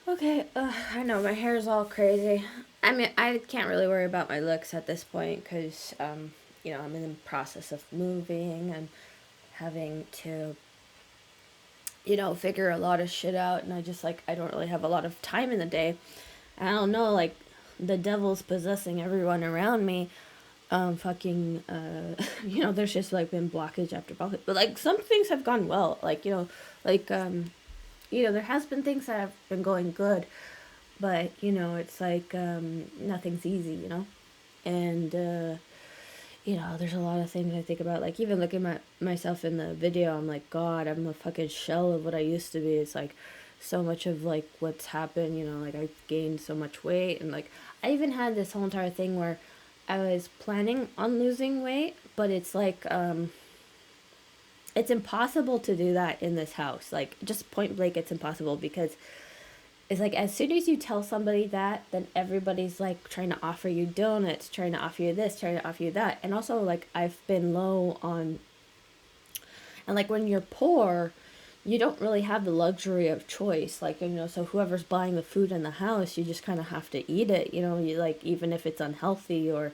Okay, I know my hair's all crazy. I mean, I can't really worry about my looks at this point because, I'm in the process of moving and having to, figure a lot of shit out. And I don't really have a lot of time in the day. I don't know, like, the devil's possessing everyone around me. Fucking, there's just, like, been blockage after blockage. But, like, some things have gone well. Like, there has been things that have been going good. But it's like nothing's easy, and there's a lot of things I think about, like even looking at myself in the video. I'm like, god, I'm a fucking shell of what I used to be. It's like so much of like what's happened, like I gained so much weight. And like I even had this whole entire thing where I was planning on losing weight, but it's like it's impossible to do that in this house. Like just point blank, it's impossible because it's like as soon as you tell somebody that, then everybody's like trying to offer you donuts, trying to offer you this, trying to offer you that. And also like I've been low on, and like when you're poor, you don't really have the luxury of choice. Like, so whoever's buying the food in the house, you just kind of have to eat it, you like, even if it's unhealthy or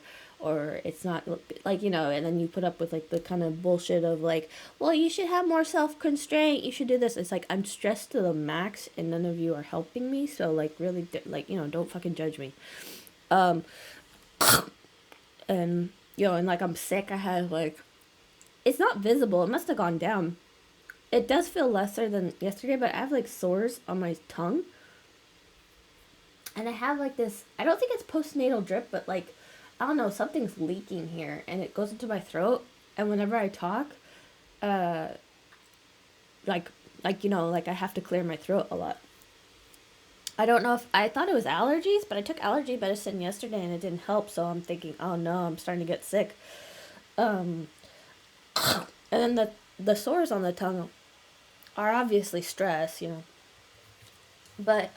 it's not like, and then you put up with like the kind of bullshit of like, well, you should have more self-constraint, you should do this. It's like I'm stressed to the max and none of you are helping me, so like really like, don't fucking judge me. um and and like I'm sick. I had like, it's not visible, it must have gone down. It does feel lesser than yesterday, but I have like sores on my tongue. And I have like this, I don't think it's postnatal drip, but like, I don't know, something's leaking here and it goes into my throat. And whenever I talk, uh, like, like I have to clear my throat a lot. I don't know if I thought it was allergies, but I took allergy medicine yesterday and it didn't help. So I'm thinking, oh no, I'm starting to get sick. Um, and then the sores on the tongue are obviously stress. But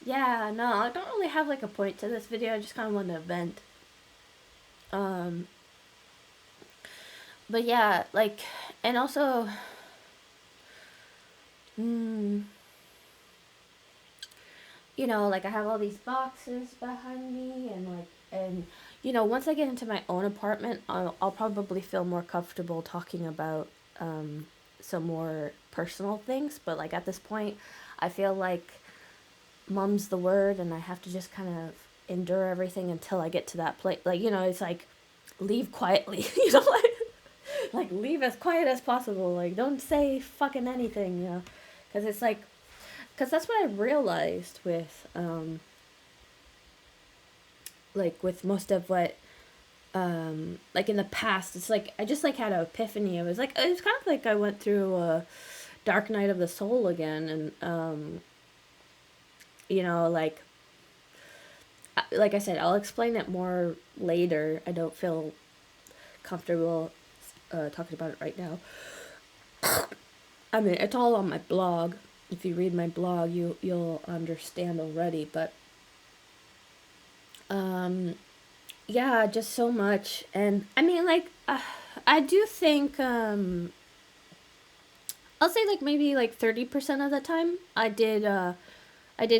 yeah, no, I don't really have like a point to this video. I just kind of want to vent. Um, but yeah, like, and also, mm, like I have all these boxes behind me, and like, and once I get into my own apartment, I'll probably feel more comfortable talking about some more personal things. But like at this point, I feel like mum's the word, and I have to just kind of endure everything until I get to that place. Like, it's like leave quietly, like leave as quiet as possible. Like don't say fucking anything, because it's like, because that's what I realized with like with most of what like in the past. It's like I just like had an epiphany. It was kind of like I went through a dark night of the soul again. And like I said, I'll explain it more later. I don't feel comfortable talking about it right now. I mean, it's all on my blog. If you read my blog, you'll understand already. But um, yeah, just so much. And I mean, like, I do think I'll say like maybe like 30% of the time I did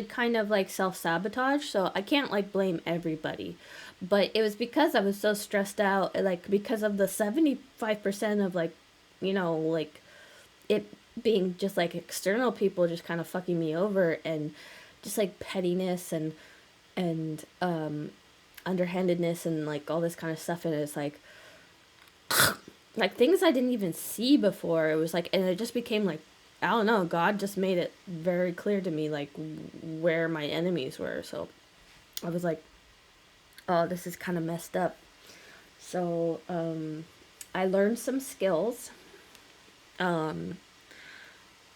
kind of like self sabotage. So I can't like blame everybody, but it was because I was so stressed out. Like because of the 75% of like, like it being just like external people just kind of fucking me over, and just like pettiness and underhandedness and like all this kind of stuff. And it's like things I didn't even see before. It was like, and it just became like, I don't know, God just made it very clear to me like where my enemies were. So I was like, oh, this is kind of messed up. So I learned some skills. Um,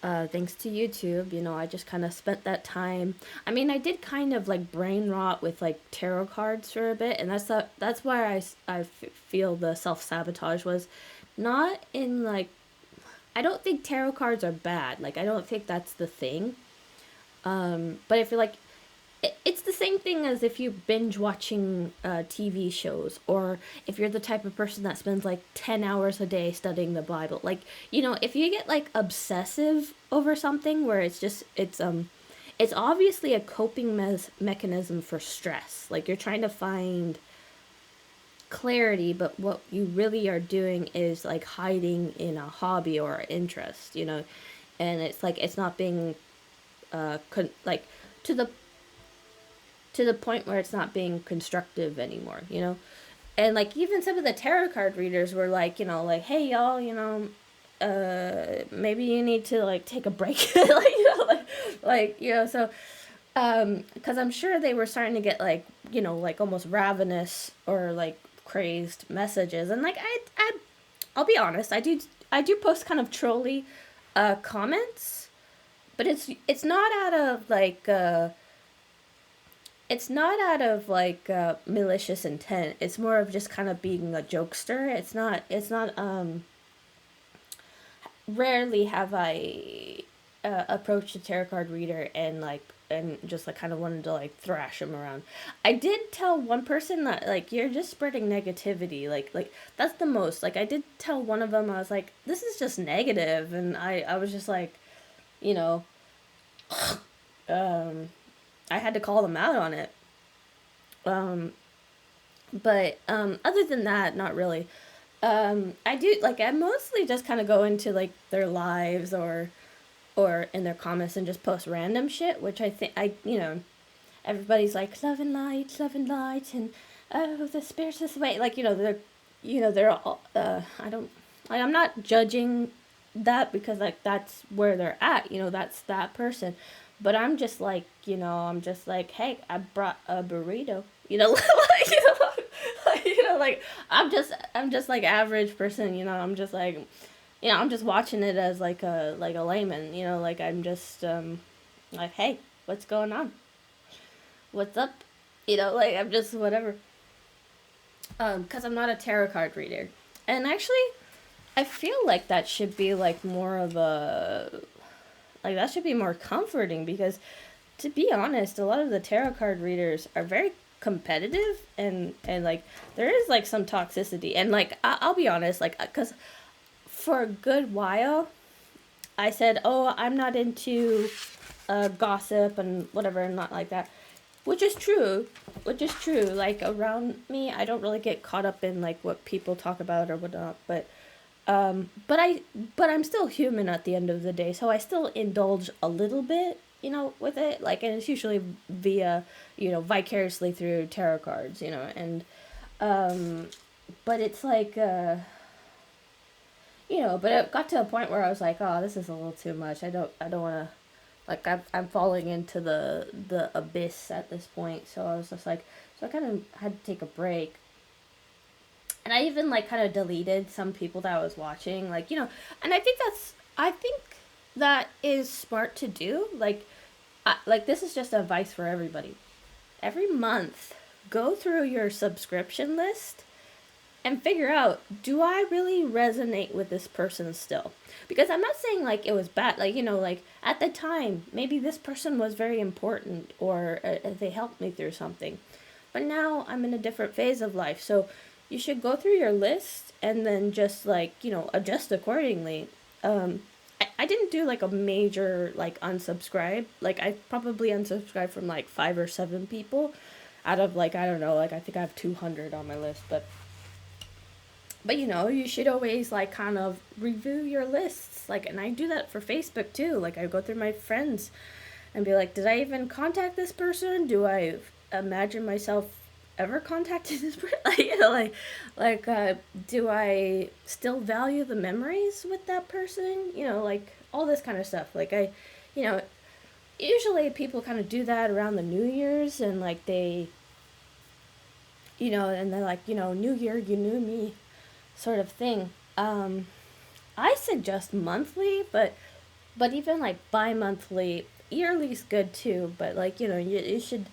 Thanks to YouTube, I just kind of spent that time. I mean, I did kind of like brain rot with like tarot cards for a bit, and that's why feel the self sabotage was not in like, I don't think tarot cards are bad. Like I don't think that's the thing. But if you're like, it's the same thing as if you binge watching TV shows, or if you're the type of person that spends like 10 hours a day studying the Bible. Like, if you get like obsessive over something where it's it's obviously a coping mechanism for stress. Like you're trying to find clarity, but what you really are doing is like hiding in a hobby or interest, you know, and it's like it's not being like to the point where it's not being constructive anymore, you know. And like even some of the tarot card readers were like, you know, like, hey y'all, you know, maybe you need to like take a break, like, you know, like you know, so because I'm sure they were starting to get like, you know, like almost ravenous or like crazed messages. And like I'll be honest, I do post kind of trolly comments, but it's not out of like malicious intent. It's more of just kind of being a jokester. It's not rarely have I approached a tarot card reader and like and just like kind of wanted to like thrash them around. I did tell one person that like you're just spreading negativity. Like that's the most. Like I did tell one of them, I was like, this is just negative, and I was just like, you know, um I had to call them out on it. Um but other than that, not really. I do like I mostly just kind of go into like their lives or in their comments and just post random shit, which I think I you know everybody's like love and light, and oh the spirits this way, like they're all I don't like I'm not judging that because like that's where they're at, you know, that's that person, but I'm just like, you know, I'm just like, hey, I brought a burrito, you know, like, you know, like, you know, like I'm just like average person, you know, I'm just like, you know, I'm just watching it as like a layman, you know, like I'm just like, hey, what's going on, what's up, you know, like I'm just whatever, because I'm not a tarot card reader, and actually I feel like that should be like more of a like that should be more comforting because to be honest, a lot of the tarot card readers are very competitive, and like there is like some toxicity, and like I'll be honest, like because for a good while I said, oh, I'm not into gossip and whatever and not like that, which is true, like around me I don't really get caught up in like what people talk about or whatnot, but I'm still human at the end of the day, so I still indulge a little bit, you know, with it, like, and it's usually via, you know, vicariously through tarot cards, you know, and um but it's like you know, but it got to a point where I was like, oh, this is a little too much. I don't want to, like, I'm falling into the abyss at this point. So I was just like, so I kind of had to take a break. And I even like kind of deleted some people that I was watching, like, you know, and I think that is smart to do. Like this is just advice for everybody. Every month, go through your subscription list and figure out, do I really resonate with this person still? Because I'm not saying like it was bad, like, you know, like at the time maybe this person was very important or they helped me through something, but now I'm in a different phase of life, so you should go through your list and then just like, you know, adjust accordingly. I didn't do like a major like unsubscribe, like I probably unsubscribed from like 5 or 7 people out of like, I don't know, like I think I have 200 on my list, but you know, you should always like kind of review your lists. Like, and I do that for Facebook too. Like, I go through my friends and be like, did I even contact this person? Do I imagine myself ever contacting this person? Like, you know, do I still value the memories with that person? You know, like all this kind of stuff. Like, you know, usually people kind of do that around the New Year's, and like they, you know, and they're like, you know, New Year, you knew me, sort of thing. I suggest monthly, but even like bi-monthly, yearly's good too. But like, you know, you should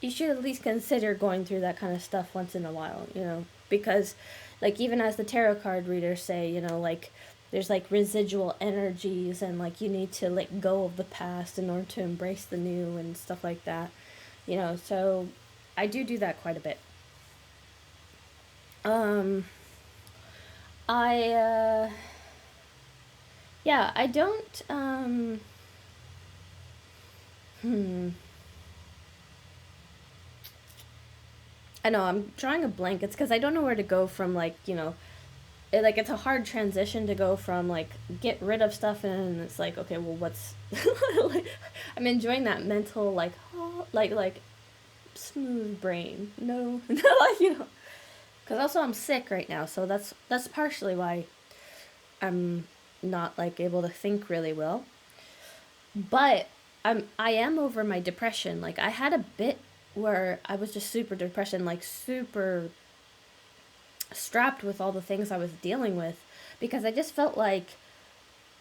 at least consider going through that kind of stuff once in a while. You know, because like even as the tarot card readers say, you know, like there's like residual energies, and like you need to let go of the past in order to embrace the new and stuff like that. You know, so I do that quite a bit. Um, I yeah, I don't Hmm. I know I'm drawing a blank. It's because I don't know where to go from, like, like it's a hard transition to go from like get rid of stuff, and it's like, okay, well, what's like, I'm enjoying that mental, like, oh, like smooth brain. No, like, because also I'm sick right now, so that's partially why I'm not like able to think really well. But I am over my depression. Like I had a bit where I was just super depression, like super strapped with all the things I was dealing with, because I just felt like,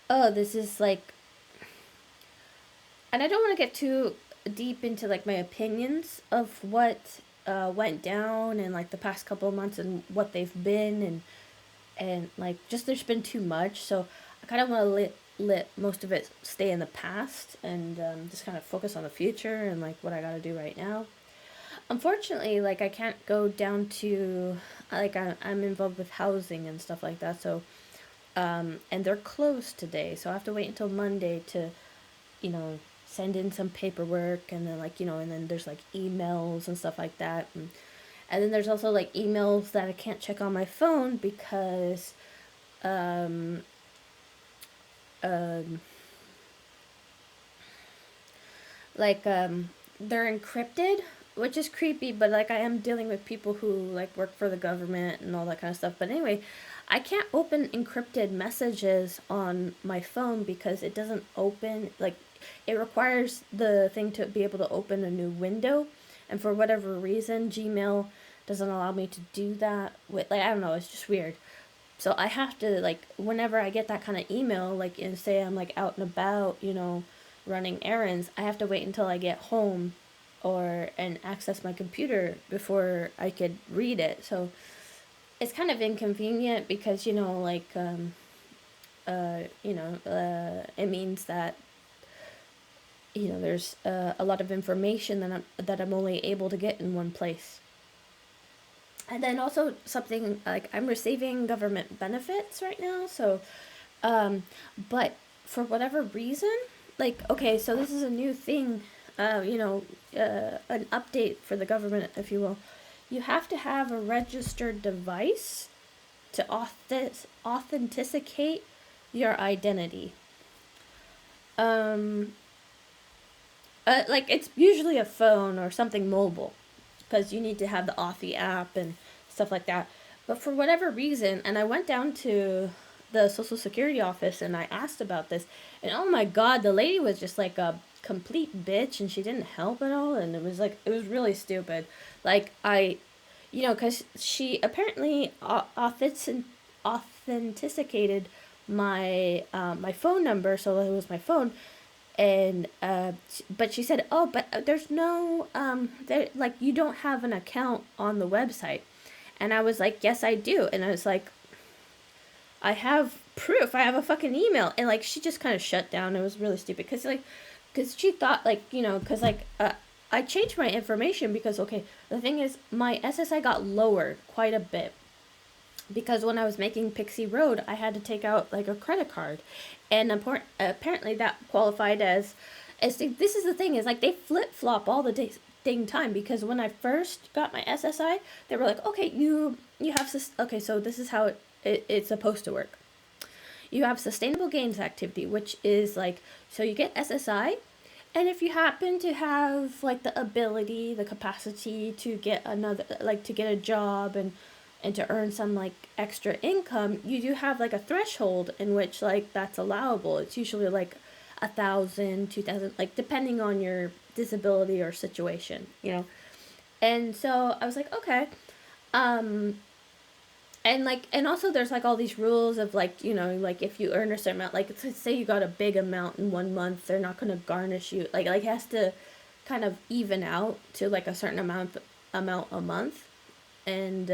oh, this is like, and I don't want to get too deep into like my opinions of what went down in like the past couple of months and what they've been, and like just there's been too much, so I kind of want to let most of it stay in the past, and just kind of focus on the future and like what I got to do right now. Unfortunately, like I can't go down to, like I'm involved with housing and stuff like that, so and they're closed today, so I have to wait until Monday to, you know, send in some paperwork, and then like, and then there's like emails and stuff like that, and then there's also like emails that I can't check on my phone because um um like they're encrypted, which is creepy, but like I am dealing with people who like work for the government and all that kind of stuff. But anyway, I can't open encrypted messages on my phone because it doesn't open, like it requires the thing to be able to open a new window, and for whatever reason Gmail doesn't allow me to do that with, like, I don't know, it's just weird. So I have to, like, whenever I get that kind of email, like, and say I'm like out and about, running errands, I have to wait until I get home or and access my computer before I could read it. So it's kind of inconvenient because, like, it means that, there's a lot of information that I'm only able to get in one place. And then also something like I'm receiving government benefits right now, so um, but for whatever reason, like, okay, so this is a new thing, an update for the government, if you will. You have to have a registered device to authenticate your identity. Um, like it's usually a phone or something mobile, because you need to have the Authy app and stuff like that. But for whatever reason, and I went down to the Social Security office and I asked about this, and oh my God, the lady was just like a complete bitch, and she didn't help at all, and it was really stupid. Like because she apparently authenticated my phone number, so it was my phone, and but she said, oh, but there's no there, like, you don't have an account on the website. And I was like, yes, I do. And I was like, I have proof, I have a fucking email. And like she just kind of shut down. It was really stupid because she thought, like, because like I changed my information because, okay, the thing is my SSI got lowered quite a bit because when I was making Pixie Road, I had to take out like a credit card, and apparently that qualified as this is the thing, is like they flip flop all the days dang time, because when I first got my SSI, they were like, okay, you have okay, so this is how it's supposed to work. You have sustainable gains activity, which is like, so you get SSI, and if you happen to have like the ability, the capacity to get another, like to get a job and to earn some like extra income, you do have like a threshold in which like that's allowable. It's usually like 1,000, 2,000, like depending on your disability or situation. And so I was like, okay. Um, and like, and also there's like all these rules of like, like if you earn a certain amount, like say you got a big amount in 1 month, they're not going to garnish you. Like it has to kind of even out to like a certain amount a month. And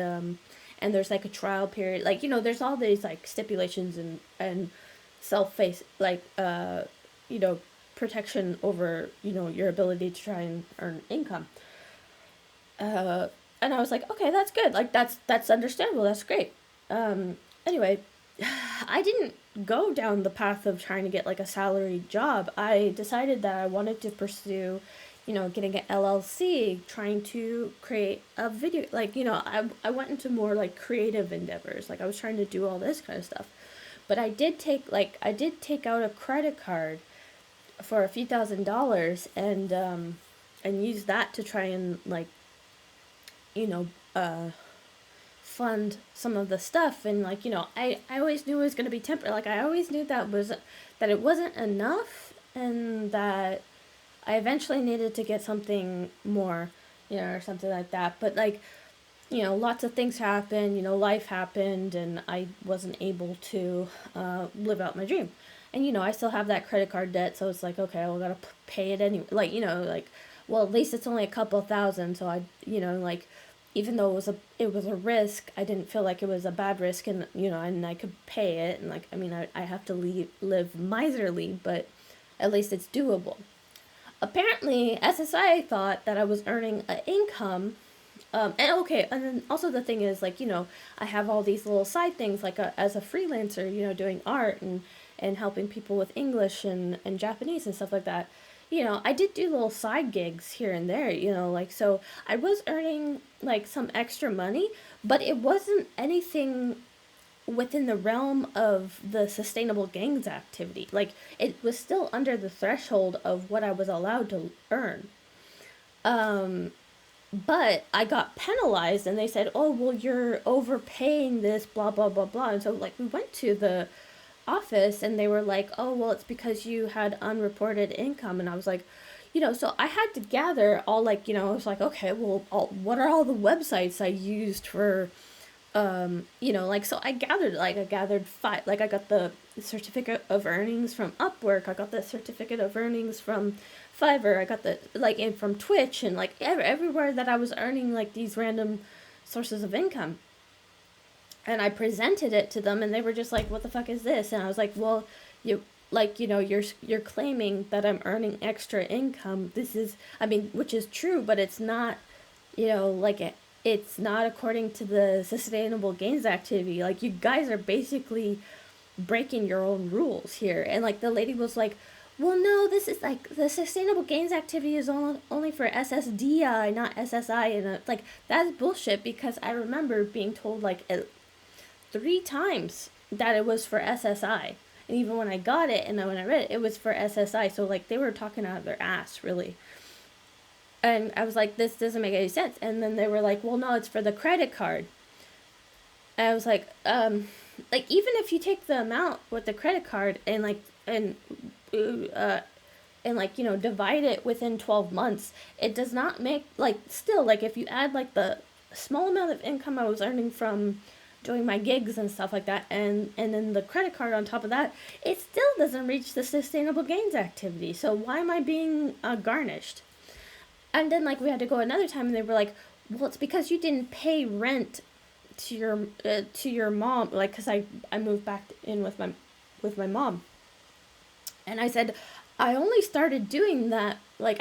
there's like a trial period, like, there's all these like stipulations and self face, like you know protection over your ability to try and earn income. uh and I was like, okay, that's good, like that's understandable, that's great. Anyway, I didn't go down the path of trying to get like a salaried job. I decided that I wanted to pursue, getting an LLC, trying to create a video, like, I went into more like creative endeavors. Like I was trying to do all this kind of stuff. But I did take out a credit card for a few $1,000s and use that to try and like, you know, fund some of the stuff. And like, I always knew it was going to be temporary. Like I always knew that it wasn't enough, and that I eventually needed to get something more, or something like that. But like, lots of things happened, life happened, and I wasn't able to live out my dream. And, I still have that credit card debt, so it's like, okay, well, I gotta pay it anyway. Like, like, well, at least it's only a couple thousand, so I, like, even though it was a risk, I didn't feel like it was a bad risk, and, and I could pay it, and, like, I mean, I have to live miserly, but at least it's doable. Apparently, SSI thought that I was earning an income. And then also the thing is, like, I have all these little side things, like as a freelancer, doing art and helping people with English and Japanese and stuff like that. I did do little side gigs here and there, like, so I was earning like some extra money, but it wasn't anything within the realm of the sustainable gains activity. Like, it was still under the threshold of what I was allowed to earn. But I got penalized, and they said, oh, well, you're overpaying this, blah, blah, blah, blah. And so, like, we went to the office, and they were like, oh, well, it's because you had unreported income. And I was like, so I had to gather all, like, I was like, okay, well, what are all the websites I used for, like, so I gathered five, like, I got the certificate of earnings from Upwork, I got the certificate of earnings from Fiverr, I got the, like, and from Twitch, and, like, everywhere that I was earning, like, these random sources of income. And I presented it to them, and they were just like, what the fuck is this? And I was like, well, you're claiming that I'm earning extra income. This is, I mean, which is true, but it's not, it's not according to the sustainable gains activity. Like, you guys are basically breaking your own rules here. And, like, the lady was like, well, no, this is, like, the sustainable gains activity is only for SSDI, not SSI. And, like, that's bullshit, because I remember being told, like, 3 times that it was for SSI. And even when I got it and when I read it, it was for SSI. So, like, they were talking out of their ass, really. And I was like, this doesn't make any sense. And then they were like, well, no, it's for the credit card. And I was like, even if you take the amount with the credit card and, like, divide it within 12 months, it does not make, like, still, like, if you add, like, the small amount of income I was earning from doing my gigs and stuff like that, and then the credit card on top of that, it still doesn't reach the sustainable gains activity. So why am I being garnished? And then, like, we had to go another time, and they were like, well, it's because you didn't pay rent to your mom, like, because I moved back in with my mom. And I said, I only started doing that, like,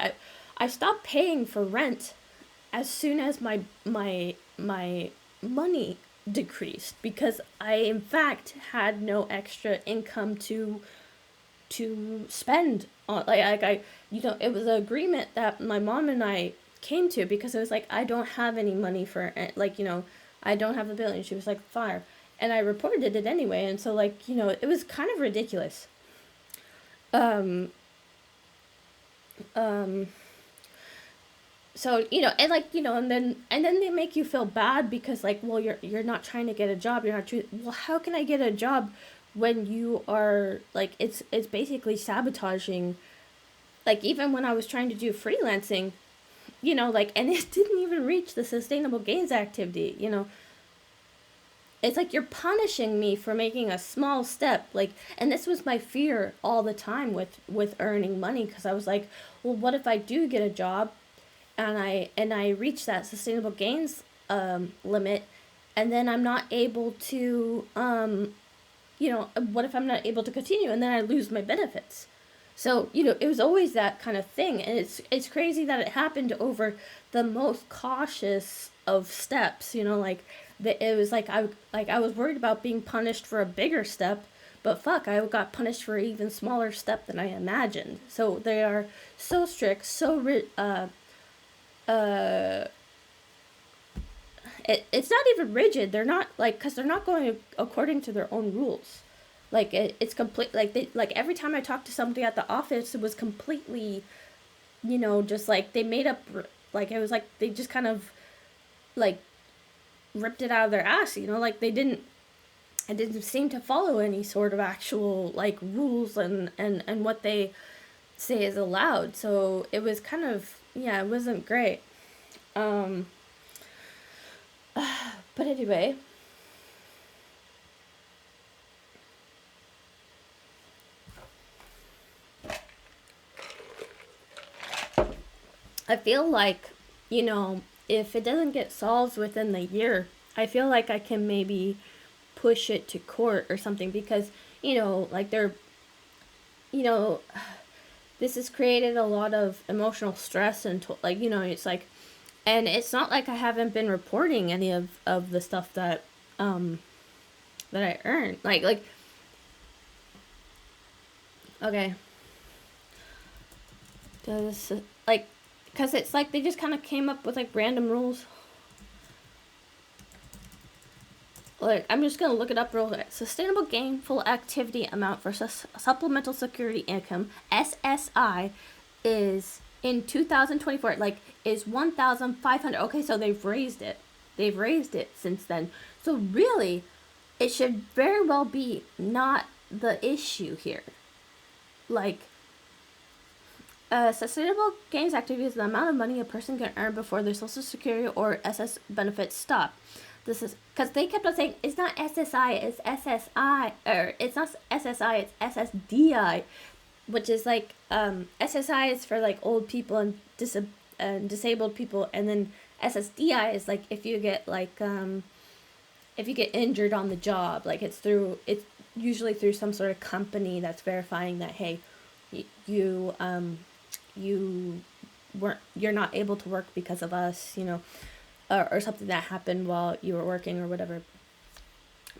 I stopped paying for rent as soon as my money decreased, because I, in fact, had no extra income to spend on, like, it was an agreement that my mom and I came to, because it was like, I don't have any money for, like, I don't have the bill. And she was like, fire. And I reported it anyway. And so, like, it was kind of ridiculous. So, and, like, and then they make you feel bad, because, like, well, you're not trying to get a job. You're not well, how can I get a job when you are, like, it's basically sabotaging. Like, even when I was trying to do freelancing, like, and it didn't even reach the sustainable gains activity, It's like, you're punishing me for making a small step, like, and this was my fear all the time with earning money, because I was like, well, what if I do get a job and I reach that sustainable gains limit, and then I'm not able to, what if I'm not able to continue, and then I lose my benefits? So, it was always that kind of thing, and it's crazy that it happened over the most cautious of steps, like, it was like I was worried about being punished for a bigger step, But fuck, I got punished for an even smaller step than I imagined. So they are so strict, uh, it's not even rigid. They're not like, because they're not going according to their own rules. Like it's complete. Like they, like every time I talked to somebody at the office, it was completely, just like they made up. Like it was like they just kind of like ripped it out of their ass. Like they didn't. It didn't seem to follow any sort of actual like rules and what they say is allowed. So it was kind of, yeah, it wasn't great. Um, but anyway, I feel like, if it doesn't get solved within the year, I feel like I can maybe push it to court or something, because, like you know, this has created a lot of emotional stress and, like, it's like, and it's not like I haven't been reporting any of the stuff that I earned. Like, okay. Does, like, because it's like they just kind of came up with like random rules. Like, I'm just gonna look it up real quick. Sustainable Gainful Activity Amount for Supplemental Security Income (SSI) is in 2024. Like, is 1,500. Okay, so they've raised it. They've raised it since then. So really, it should very well be not the issue here. Like, sustainable gains activity is the amount of money a person can earn before their Social Security or SS benefits stop. This is because they kept on saying it's not SSI, it's SSI, or it's not SSI, it's SSDI, which is like SSI is for like old people and disabled people, and then SSDI is like if you get like if you get injured on the job, like it's usually through some sort of company that's verifying that, hey, you you're not able to work because of us, or something that happened while you were working or whatever.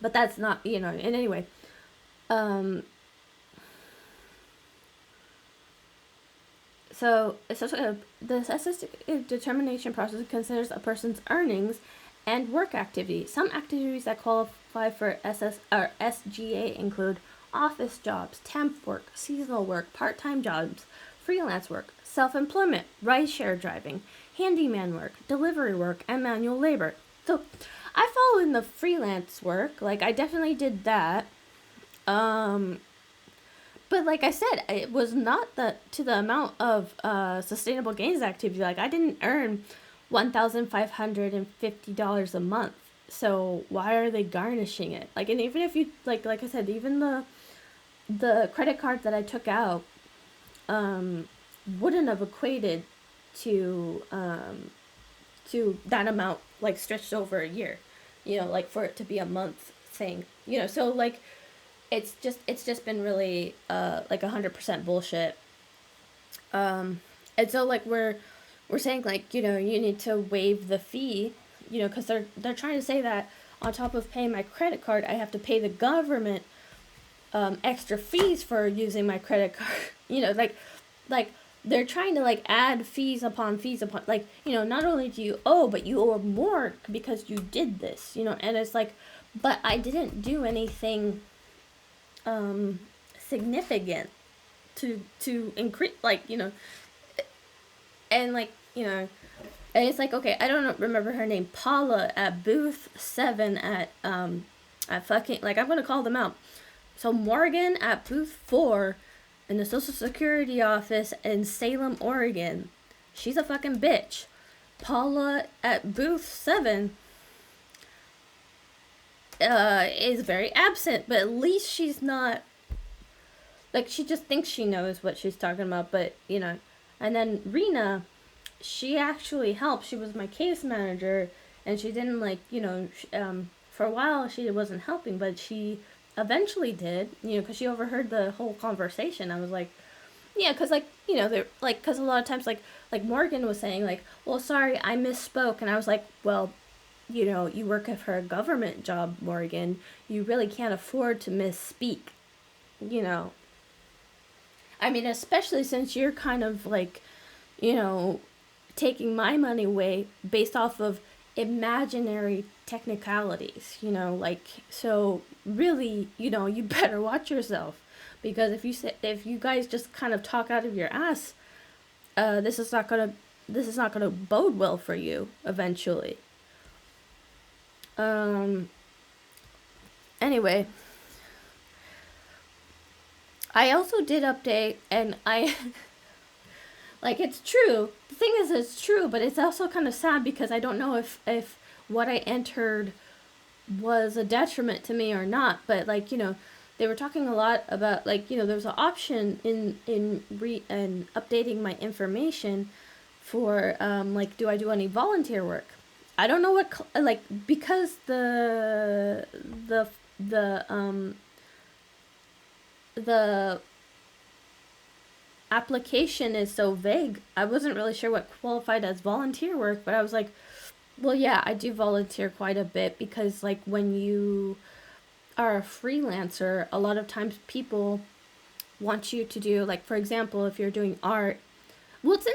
But that's not, and anyway, so essentially, the statistic determination process considers a person's earnings and work activity. Some activities that qualify for SGA include office jobs, temp work, seasonal work, part-time jobs, freelance work, self-employment, ride-share driving, handyman work, delivery work, and manual labor. So I follow in the freelance work. Like, I definitely did that. But like I said, it was not to the amount of sustainable gains activity. Like, I didn't earn $1,550 a month. So why are they garnishing it? Like, and even if you like I said, even the credit card that I took out wouldn't have equated to that amount, like stretched over a year, like for it to be a month thing, so like it's just been really like 100% bullshit. And so like we're saying, like, you need to waive the fee, because they're trying to say that on top of paying my credit card, I have to pay the government extra fees for using my credit card. Like they're trying to like add fees upon like, not only do you owe, but you owe more because you did this, and it's like, but I didn't do anything significant to increase, like, and like, and it's like, okay, I don't remember her name, Paula at booth 7 at fucking, like, I'm gonna call them out. So Morgan at booth 4 in the Social Security office in Salem, Oregon. She's a fucking bitch. Paula at booth 7 is very absent, but at least she's not, like, she just thinks she knows what she's talking about, but, and then Rena, she actually helped. She was my case manager, and she didn't, like, for a while she wasn't helping, but she eventually did, because she overheard the whole conversation. I was like, yeah, because, like, they're, like, because a lot of times, like Morgan was saying, like, well, sorry, I misspoke, and I was like, well, you work for a government job, Morgan. You really can't afford to misspeak. you know, I mean, especially since you're kind of like, you know, taking my money away based off of imaginary technicalities, you know, like, so really, you know, you better watch yourself, because if you guys just kind of talk out of your ass, this is not gonna bode well for you eventually. Um. Anyway, I also did update, and I like, it's true. The thing is, it's true, but it's also kind of sad because I don't know if what I entered was a detriment to me or not. But like, you know, they were talking a lot about, like, you know, there's an option in updating my information for like, do I do any volunteer work? I don't know what like, because the the application is so vague. I wasn't really sure what qualified as volunteer work, but I was like, well, yeah, I do volunteer quite a bit, because like, when you are a freelancer, a lot of times people want you to do, like, for example, if you're doing art, well, it's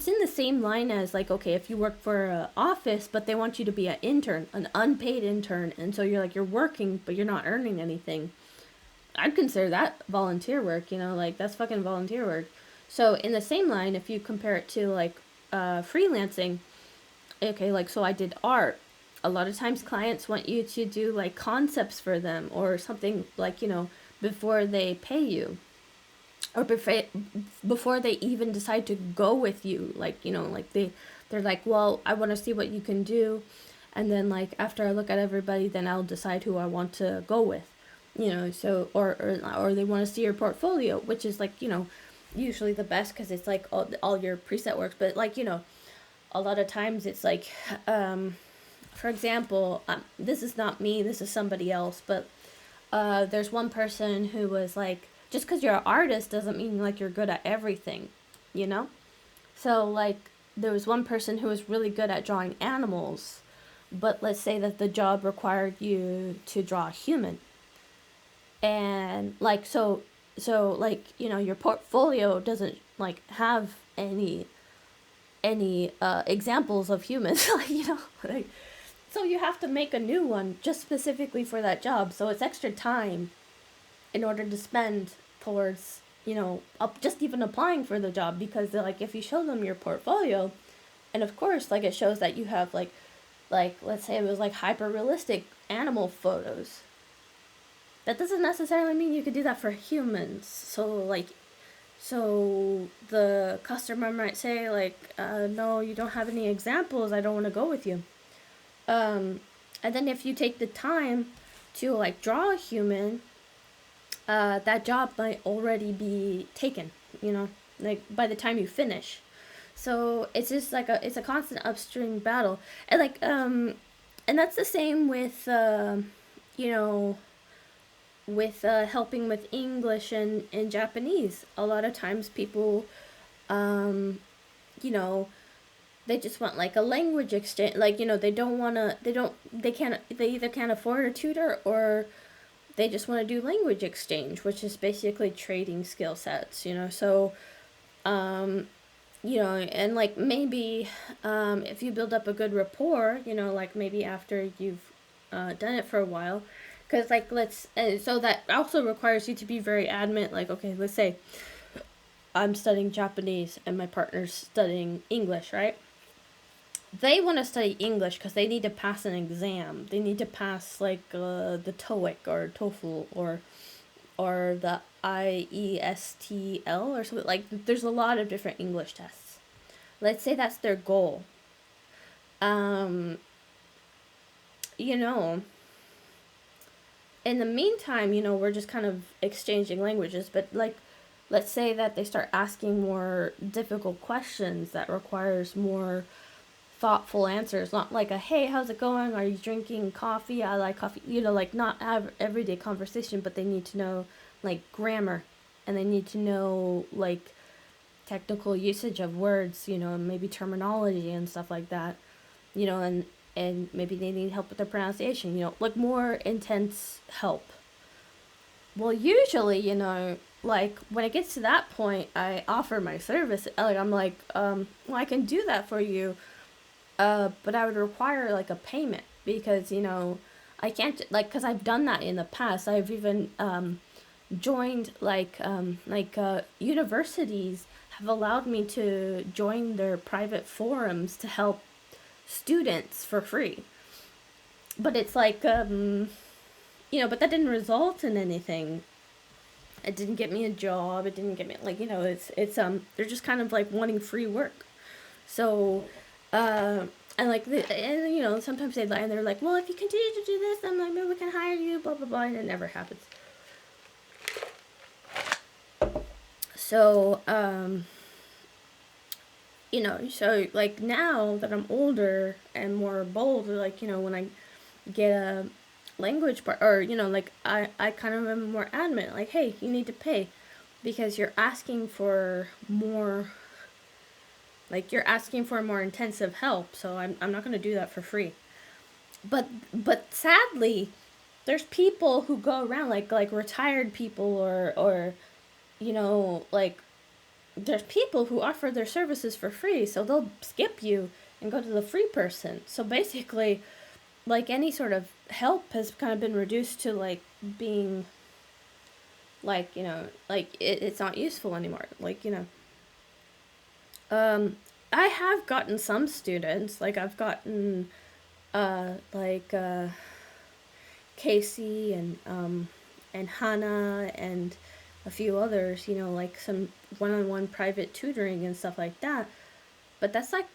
in the same line as, like, okay, if you work for an office, but they want you to be an intern, an unpaid intern, and so you're like, you're working, but you're not earning anything. I'd consider that volunteer work, you know, like, that's fucking volunteer work. So in the same line, if you compare it to like freelancing, okay, like, so I did art. A lot of times clients want you to do like concepts for them or something, like, you know, before they pay you, or before they even decide to go with you, like, you know, like, they're like, well, I want to see what you can do, and then, like, after I look at everybody, then I'll decide who I want to go with, you know. So, or they want to see your portfolio, which is, like, you know, usually the best, because it's like all your preset works. But, like, you know, a lot of times it's like, for example, this is not me, this is somebody else, but there's one person who was like, just because you're an artist doesn't mean like you're good at everything, you know? So, like, there was one person who was really good at drawing animals, but let's say that the job required you to draw a human. And like, so like, you know, your portfolio doesn't like have any examples of humans, like, you know, like, so you have to make a new one just specifically for that job. So it's extra time in order to spend towards, you know, just even applying for the job, because they're like, if you show them your portfolio, and of course, like, it shows that you have like, let's say it was like hyper realistic animal photos, that doesn't necessarily mean you could do that for humans. So like, so the customer might say like, no, you don't have any examples, I don't want to go with you. And then if you take the time to like draw a human, that job might already be taken, you know, like, by the time you finish. So it's just like it's a constant upstream battle. And like, and that's the same with you know, with helping with English and Japanese. A lot of times people, you know, they just want like a language exchange, like, you know, they don't want to, they either can't afford a tutor, or they just want to do language exchange, which is basically trading skill sets, you know. So you know, and like, maybe if you build up a good rapport, you know, like, maybe after you've done it for a while, because like, so that also requires you to be very adamant, like, okay, let's say I'm studying Japanese and my partner's studying English, right? They want to study English because they need to pass an exam. They need to pass like the TOEIC or TOEFL, or the IESTL or something. Like, there's a lot of different English tests. Let's say that's their goal. Um, you know, in the meantime, you know, we're just kind of exchanging languages, but like, let's say that they start asking more difficult questions that requires more thoughtful answers, not like a, hey, how's it going, are you drinking coffee, I like coffee, you know, like, not have everyday conversation, but they need to know like grammar, and they need to know like technical usage of words, you know, and maybe terminology and stuff like that, you know, and maybe they need help with their pronunciation, you know, like, more intense help. Well, usually, like when it gets to that point, I offer my service. Like I'm like, well, I can do that for you, but I would require like a payment because I can't like because I've done that in the past. I've even joined universities have allowed me to join their private forums to help students for free. But it's like but that didn't result in anything. It didn't get me a job. It didn't get me like it's they're just kind of like wanting free work. So and like and sometimes they lie and they're like, well, if you continue to do this, then like maybe we can hire you, blah blah blah, and it never happens. So so like now that I'm older and more bold, like when I get a language part, or like I kind of am more adamant, like, hey, you need to pay because you're asking for more, like you're asking for more intensive help, so I'm not going to do that for free. But sadly, there's people who go around like retired people, or like there's people who offer their services for free, so they'll skip you and go to the free person. So basically, like any sort of help has kind of been reduced to like being like like it's not useful anymore. Like I have gotten some students, like I've gotten like Casey and Hannah and a few others, like some one-on-one private tutoring and stuff like that. But that's like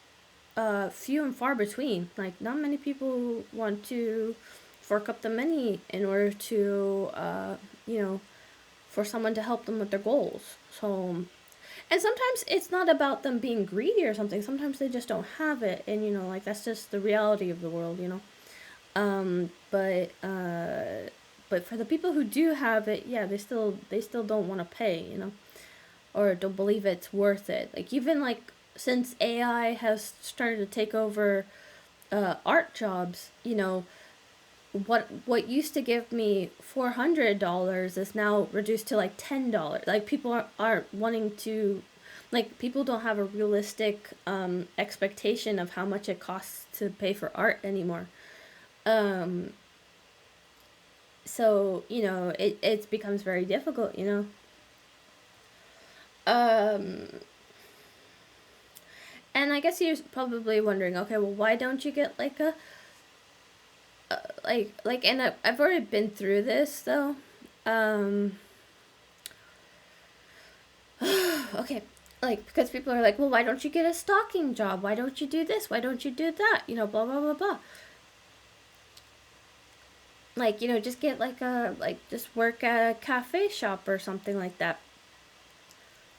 few and far between. Like not many people want to fork up the money in order to for someone to help them with their goals. So and sometimes it's not about them being greedy or something. Sometimes they just don't have it, and like that's just the reality of the world. But for the people who do have it, yeah, they still don't want to pay, or don't believe it's worth it. Like even like since AI has started to take over art jobs, what used to give me $400 is now reduced to like $10. Like people aren't wanting to, like people don't have a realistic expectation of how much it costs to pay for art anymore. Um, so it becomes very difficult. Um, and I guess you're probably wondering, okay, well, why don't you get like a and I've already been through this though. Um, okay, like because people are like, well, why don't you get a stocking job? Why don't you do this? Why don't you do that? Blah blah blah blah. Like just get like just work at a cafe shop or something like that.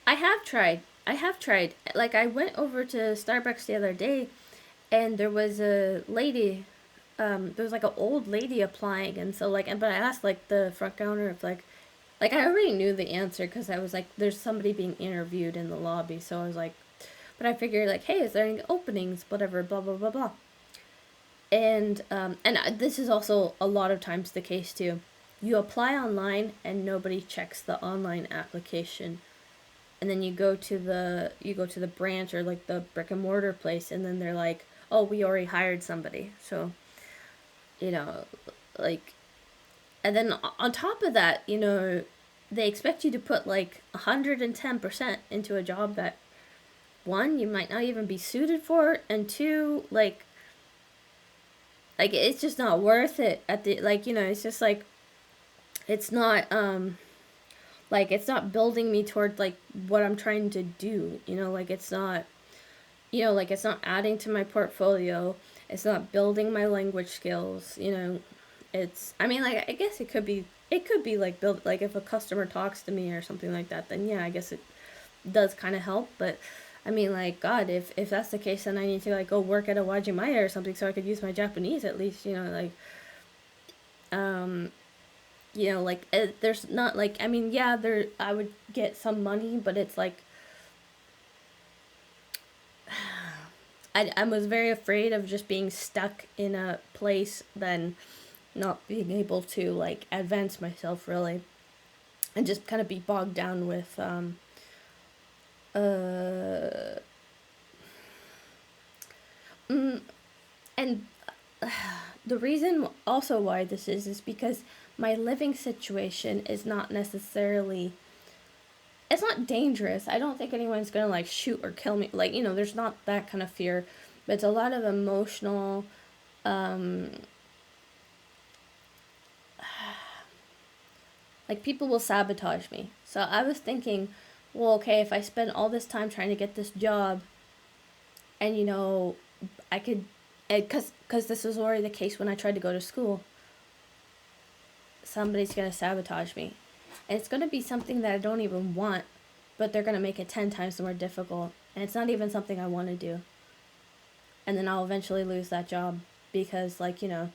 I have tried. I have tried. Like I went over to Starbucks the other day, and there was a lady. There was like an old lady applying, and so like, and but I asked like the front counter if like I already knew the answer because I was like, there's somebody being interviewed in the lobby, so I was like, but I figured like, hey, is there any openings? Whatever, blah blah blah blah. And this is also a lot of times the case too. You apply online and nobody checks the online application, and then you go to the branch or like the brick and mortar place, and then they're like, oh, we already hired somebody. So you know, like, and then on top of that, they expect you to put like 110% into a job that one, you might not even be suited for, and two, like it's just not worth it at the like it's just like it's not like it's not building me toward like what I'm trying to do, like it's not like it's not adding to my portfolio, it's not building my language skills. It's, I mean, like I guess it could be like build, like if a customer talks to me or something like that, then yeah, I guess it does kind of help. But I mean, like, God, if that's the case, then I need to like go work at a Wajimaya or something so I could use my Japanese at least, like um like there's not like, I mean, yeah, there I would get some money, but it's like I was very afraid of just being stuck in a place, then not being able to like advance myself really. and just kind of be bogged down with uh mm, and the reason also why this is because my living situation is not necessarily, it's not dangerous. I don't think anyone's gonna like shoot or kill me, like, there's not that kind of fear, but it's a lot of emotional, um like, people will sabotage me. So I was thinking, well, okay, if I spend all this time trying to get this job, and I could, because this was already the case when I tried to go to school, somebody's gonna sabotage me, and it's gonna be something that I don't even want, but they're gonna make it 10 times more difficult, and it's not even something I want to do, and then I'll eventually lose that job because, like, like,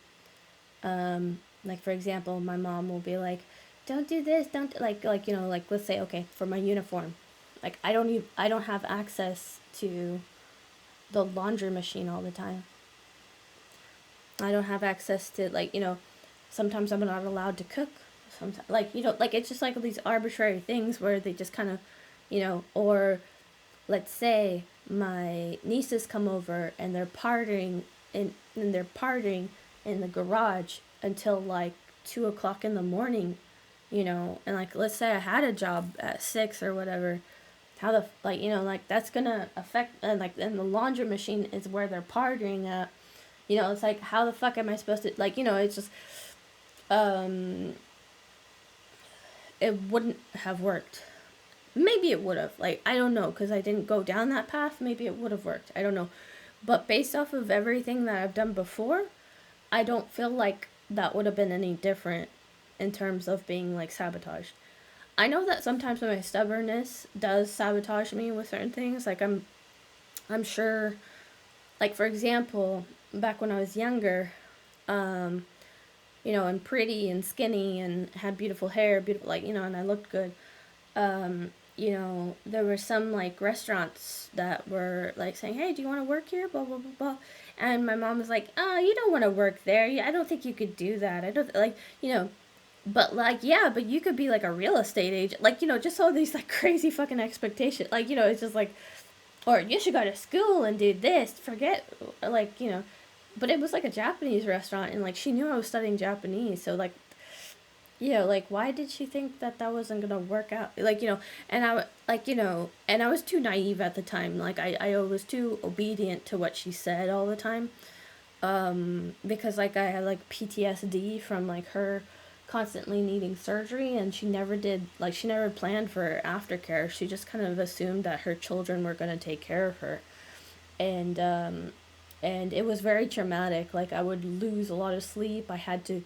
for example, my mom will be like, don't do this, don't, like, let's say, okay, for my uniform, like, I don't have access to the laundry machine all the time. I don't have access to, like, sometimes I'm not allowed to cook. Sometimes, like, like, it's just like these arbitrary things where they just kind of, or let's say my nieces come over and they're partying in the garage until like 2 o'clock in the morning, and like, let's say I had a job at 6 or whatever. How the, like, like, that's gonna affect, and like, and the laundry machine is where they're partying at. It's like, how the fuck am I supposed to, like, it's just, um it wouldn't have worked. Maybe it would have, like, I don't know, because I didn't go down that path. Maybe it would have worked, I don't know, but based off of everything that I've done before, I don't feel like that would have been any different in terms of being like sabotaged. I know that sometimes my stubbornness does sabotage me with certain things. Like, I'm sure, like, for example, back when I was younger, um, and pretty and skinny and had beautiful hair, beautiful, like, and I looked good. There were some like restaurants that were like saying, "Hey, do you want to work here?" Blah blah blah blah. And my mom was like, "Oh, you don't want to work there. I don't think you could do that. I don't like, but like, yeah, but you could be like a real estate agent, like, just all these like crazy fucking expectations, like, it's just like, or you should go to school and do this, forget, like, but it was like a Japanese restaurant, and like, she knew I was studying Japanese, so like, like, why did she think that that wasn't gonna work out, like, and I like, and I was too naive at the time, like, I was too obedient to what she said all the time, because like I had like PTSD from like her constantly needing surgery, and she never did, like, she never planned for aftercare. She just kind of assumed that her children were going to take care of her, and it was very traumatic. Like, I would lose a lot of sleep. I had to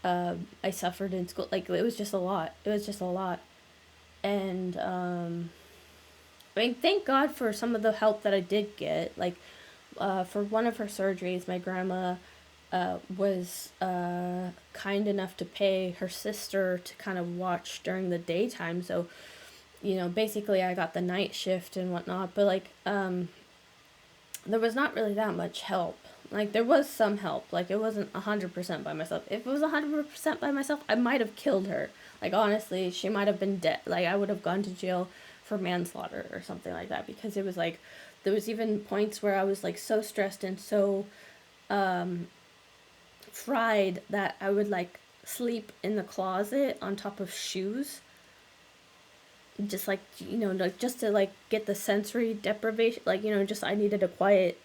I suffered in school. Like, it was just a lot. It was just a lot. And I mean, thank God for some of the help that I did get. Like, for one of her surgeries, my grandma was kind enough to pay her sister to kind of watch during the daytime. So, basically, I got the night shift and whatnot. But like, there was not really that much help. Like, there was some help. Like, it wasn't 100% by myself. If it was 100% by myself, I might have killed her. Like, honestly, she might have been dead. Like, I would have gone to jail for manslaughter or something like that, because it was like, there was even points where I was like so stressed and so um fried that I would like sleep in the closet on top of shoes, just like, like, just to like get the sensory deprivation, like, just, I needed a quiet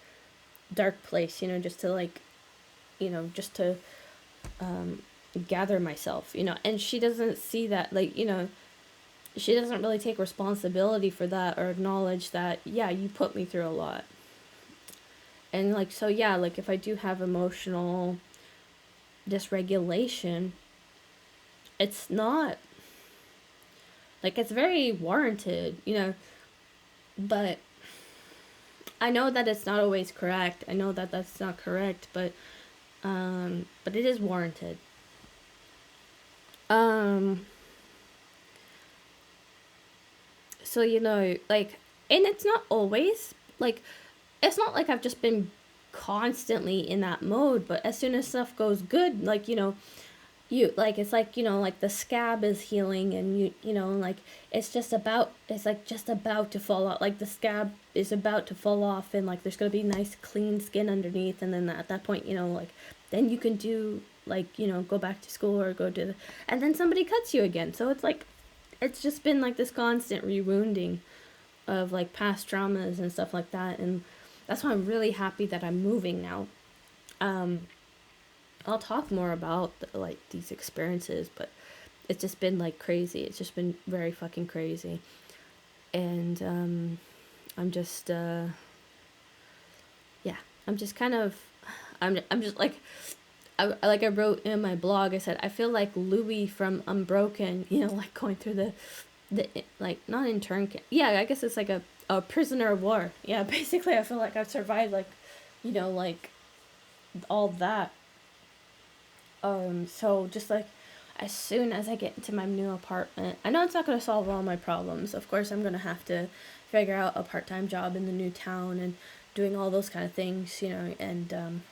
dark place, just to like, just to um gather myself, and she doesn't see that, like, she doesn't really take responsibility for that or acknowledge that, yeah, you put me through a lot. And like, so yeah, like, if I do have emotional dysregulation, it's not, like, it's very warranted, but I know that it's not always correct. I know that that's not correct, but it is warranted. Um so, like, and it's not always like, it's not like I've just been constantly in that mode, but as soon as stuff goes good, like, you like it's like, like the scab is healing, and like it's like just about to fall off, like the scab is about to fall off, and like there's gonna be nice clean skin underneath, and then at that point, like then you can do like, go back to school or go to the, and then somebody cuts you again. So it's like it's just been like this constant rewounding of like past traumas and stuff like that. And that's why I'm really happy that I'm moving now. um I'll talk more about like these experiences, but it's just been like crazy. It's just been very fucking crazy. And I'm just yeah, I'm just kind of I'm just like I wrote in my blog, I said I feel like Louis from Unbroken, like going through the like not intern camp. Yeah, I guess it's like a prisoner of war. Yeah, basically I feel like I've survived like, like all that. So just like as soon as I get into my new apartment, I know it's not going to solve all my problems. Of course, I'm going to have to figure out a part-time job in the new town and doing all those kind of things, and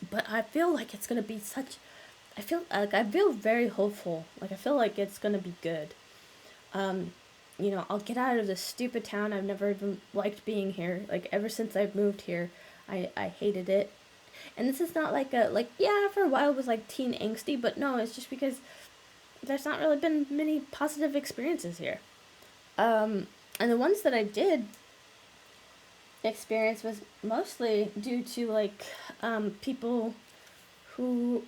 but I feel like it's going to be such, I feel very hopeful. Like I feel like it's going to be good. Um I'll get out of this stupid town. I've never even liked being here. Like ever since I've moved here, I hated it. And this is not like a like yeah, for a while it was like teen angsty, but no, it's just because there's not really been many positive experiences here. And the ones that I did experience was mostly due to like people who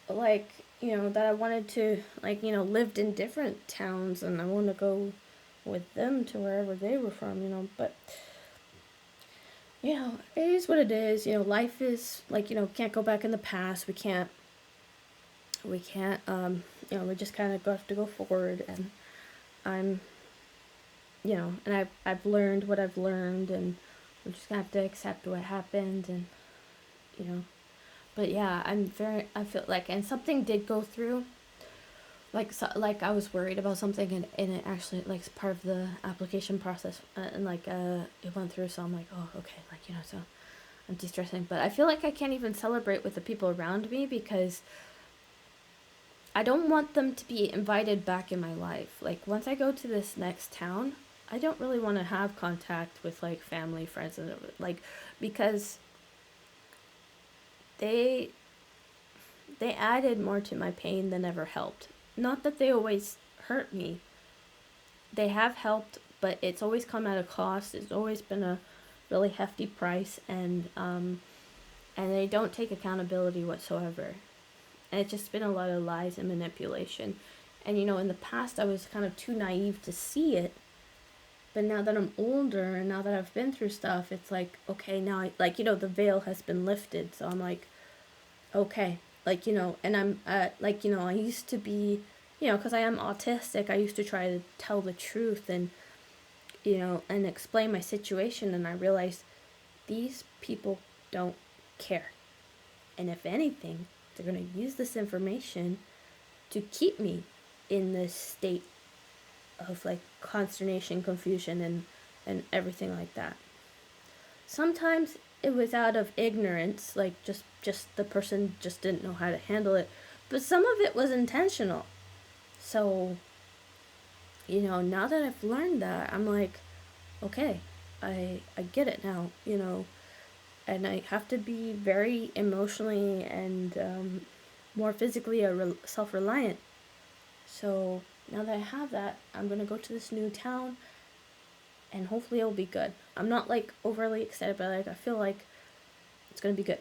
like that I wanted to like lived in different towns, and I want to go with them to wherever they were from, but it is what it is. Life is like, can't go back in the past. We can't we just kind of have to go forward. And I'm and I've learned what I've learned, and we're just gonna have to accept what happened. And you know but yeah, I feel like, and something did go through, like so, like I was worried about something, and it actually like part of the application process, and like it went through. So I'm like, oh, okay, like so I'm de-stressing. But I feel like I can't even celebrate with the people around me because I don't want them to be invited back in my life. Like once I go to this next town, I don't really want to have contact with like family, friends, and like because they they added more to my pain than ever helped. Not that they always hurt me. They have helped, but it's always come at a cost. It's always been a really hefty price, and they don't take accountability whatsoever. And it's just been a lot of lies and manipulation. And in the past I was kind of too naive to see it, but now that I'm older and now that I've been through stuff, it's like okay, now the veil has been lifted. So I'm like, okay, and I'm I used to be, because I am autistic, I used to try to tell the truth and and explain my situation, and I realized these people don't care. And if anything, they're going to use this information to keep me in this state of like consternation, confusion, and everything like that. Sometimes it was out of ignorance, like just the person just didn't know how to handle it, but some of it was intentional. So now that I've learned that, I'm like, okay, I get it now, and I have to be very emotionally and more physically self-reliant. So now that I have that, I'm gonna go to this new town, and hopefully it'll be good. I'm not like overly excited, but like I feel like it's gonna be good.